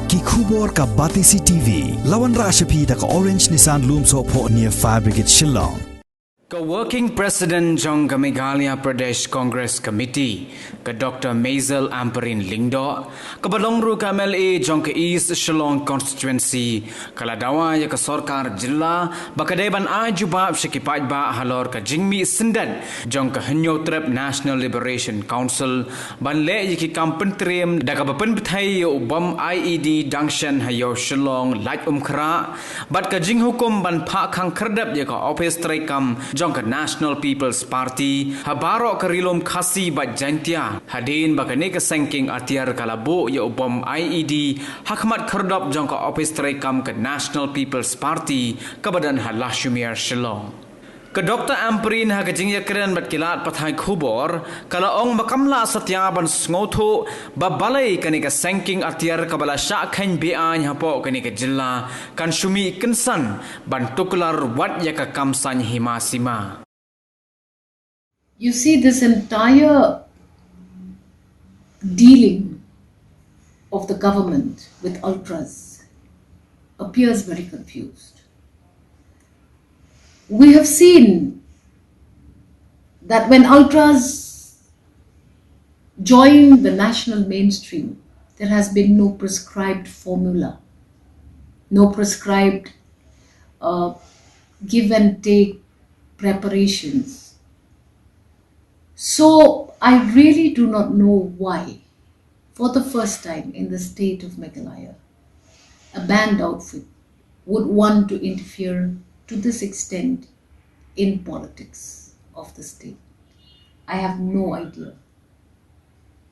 Ki khubor ka Batisi TV. Lawan ra ashapi ta ka Orange Nissan Loom so po near Fire Brigade Shillong. Ka Working President Jong Meghalaya Pradesh Congress Committee, ka Dr. Maisel Ampareen Lyngdoh, ka Balongru ka MLA Jong ka East Shillong Constituency, ka Ladawa ya ka Sorkar Jilla, bakadeban a Jubab Shikipaj ba halor ka Jingmi Sindan, Jong ka Hnlc National Liberation Council, banle yiki kampentrim da ka bapen bthai ubam IED Dangshan hayo Shillong laj khra, bat ka jing hukum ban pha khang khrdap ya ka office traikam Jong ka National People's Party habaro ka rilom khasi ba jantia hadin ba kane ka sanking atiar kalabo ya ubom IED hakmat khardop jong ka office traikam ka National People's Party kabadan halashumir Shillong ka Dr. Ampareen ha ka jingya kren bat kilat pathai khubor kala ong makamla satyaban ngotho ba balai kane ka sanking atiar kabala sha khain be an hapo kane ka jilla kan shumi kinsan ban tuklar wat ya ka kamsan himasima. You see, this entire dealing of the government with ultras appears very confused. We have seen that when ultras join the national mainstream, there has been no prescribed formula, no prescribed give and take preparations. So I really do not know why, for the first time in the state of Meghalaya, a band outfit would want to interfere to this extent in politics of the state. I have no idea.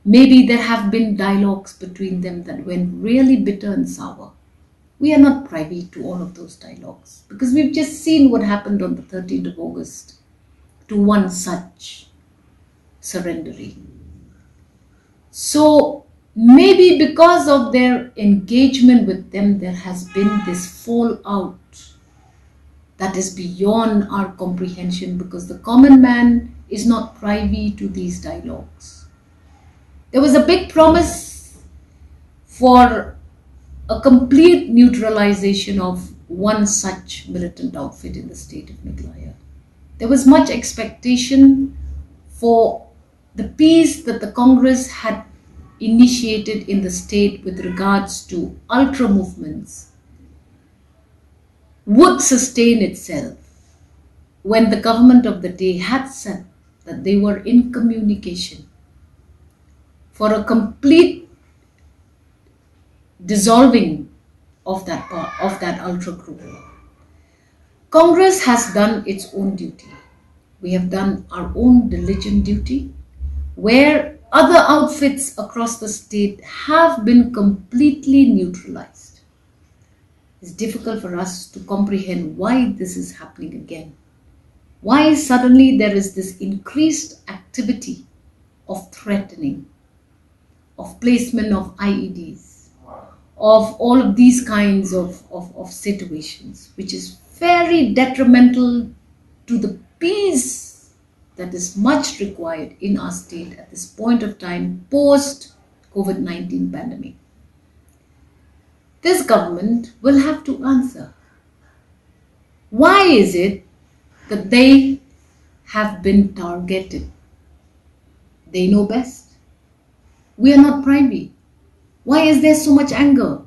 Maybe there have been dialogues between them that went really bitter and sour. We are not privy to all of those dialogues because we've just seen what happened on the 13th of August to one such surrendering. So maybe because of their engagement with them, there has been this fallout that is beyond our comprehension because the common man is not privy to these dialogues. There was a big promise for a complete neutralization of one such militant outfit in the state of Meghalaya. There was much expectation for the peace that the Congress had initiated in the state with regards to ultra movements would sustain itself when the government of the day had said that they were in communication for a complete dissolving of that ultra group. Congress has done its own duty. We have done our own diligent duty where other outfits across the state have been completely neutralized. It's difficult for us to comprehend why this is happening again. Why suddenly there is this increased activity of threatening, of placement of IEDs, of all of these kinds of situations, which is very detrimental to the peace that is much required in our state at this point of time post-COVID-19 pandemic. This government will have to answer. Why is it that they have been targeted? They know best. We are not privy. Why is there so much anger?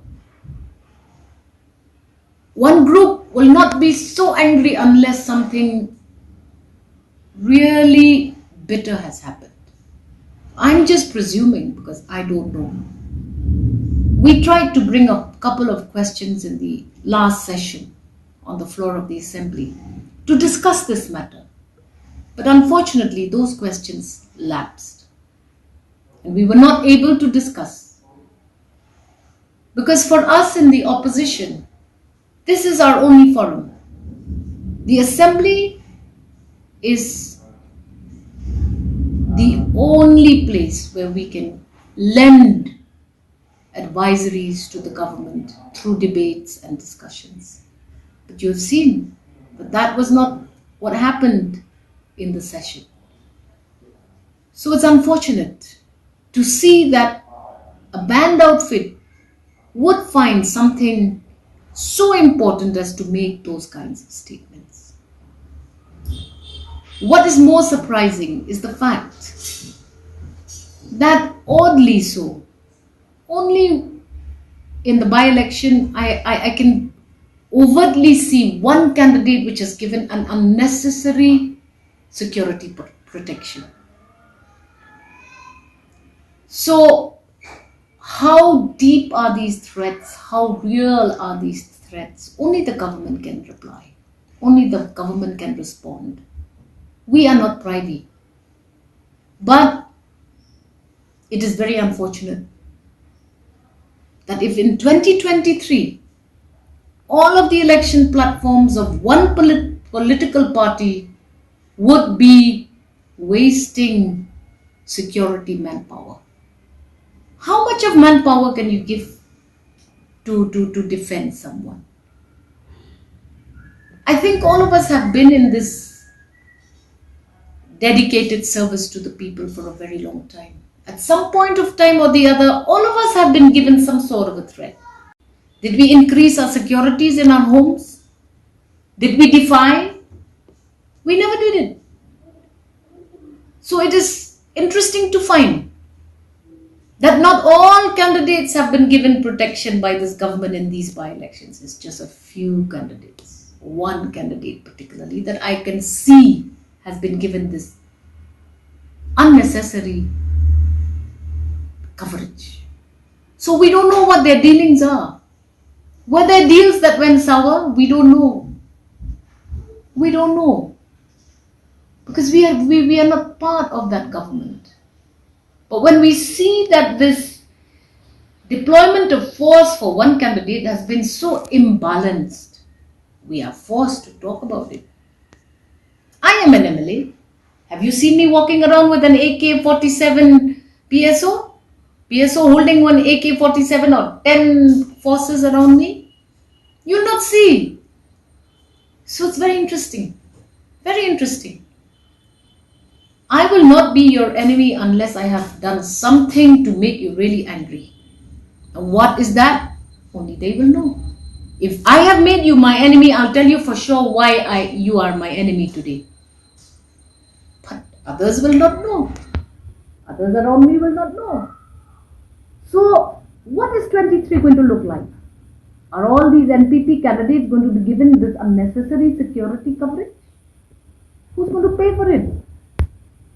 One group will not be so angry unless something really bitter has happened. I'm just presuming because I don't know. We tried to bring up a couple of questions in the last session on the floor of the assembly to discuss this matter. But unfortunately, those questions lapsed. And we were not able to discuss. Because for us in the opposition, this is our only forum. The assembly is the only place where we can lend advisories to the government through debates and discussions. But you have seen that that was not what happened in the session. So it's unfortunate to see that a band outfit would find something so important as to make those kinds of statements. What is more surprising is the fact that, oddly so, only in the by-election I can overtly see one candidate which has given an unnecessary security protection. So, how deep are these threats? How real are these threats? Only the government can reply. Only the government can respond. We are not privy. But it is very unfortunate that if in 2023, all of the election platforms of one political party would be wasting security manpower. How much of manpower can you give to defend someone? I think all of us have been in this dedicated service to the people for a very long time. At some point of time or the other, all of us have been given some sort of a threat. Did we increase our securities in our homes? Did we defy? We never did it. So it is interesting to find that not all candidates have been given protection by this government in these by-elections. It's just a few candidates. One candidate particularly that I can see has been given this unnecessary coverage. So we don't know what their dealings are. Were there deals that went sour? We don't know. We don't know. Because we are not part of that government. But when we see that this deployment of force for one candidate has been so imbalanced, we are forced to talk about it. I am an MLA. Have you seen me walking around with an AK-47 PSO? PSO holding one AK-47 or 10 forces around me? You'll not see. So it's very interesting. Very interesting. I will not be your enemy unless I have done something to make you really angry. And what is that? Only they will know. If I have made you my enemy, I'll tell you for sure why you are my enemy today. But others will not know. Others around me will not know. So, what is 23 going to look like? Are all these NPP candidates going to be given this unnecessary security coverage? Who's going to pay for it?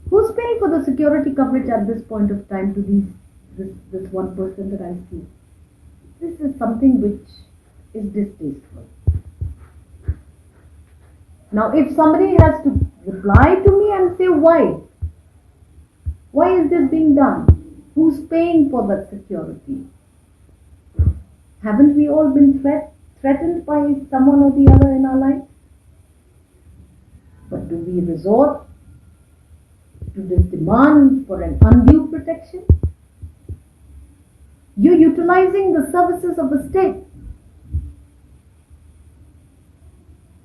Who's paying for the security coverage at this point of time to this one person that I see? This is something which is distasteful. Now, if somebody has to reply to me and say why is this being done? Who's paying for that security? Haven't we all been threatened by someone or the other in our life? But do we resort to this demand for an undue protection? You're utilizing the services of the state.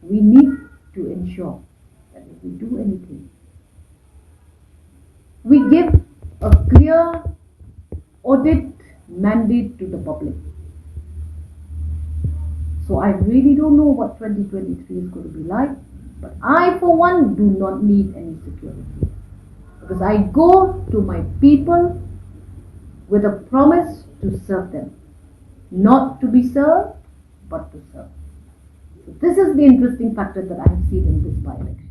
We need to ensure that if we do anything, we give a clear audit mandate to the public. So I really don't know what 2023 is going to be like, but I for one do not need any security. Because I go to my people with a promise to serve them. Not to be served, but to serve. So this is the interesting factor that I have seen in this by-election.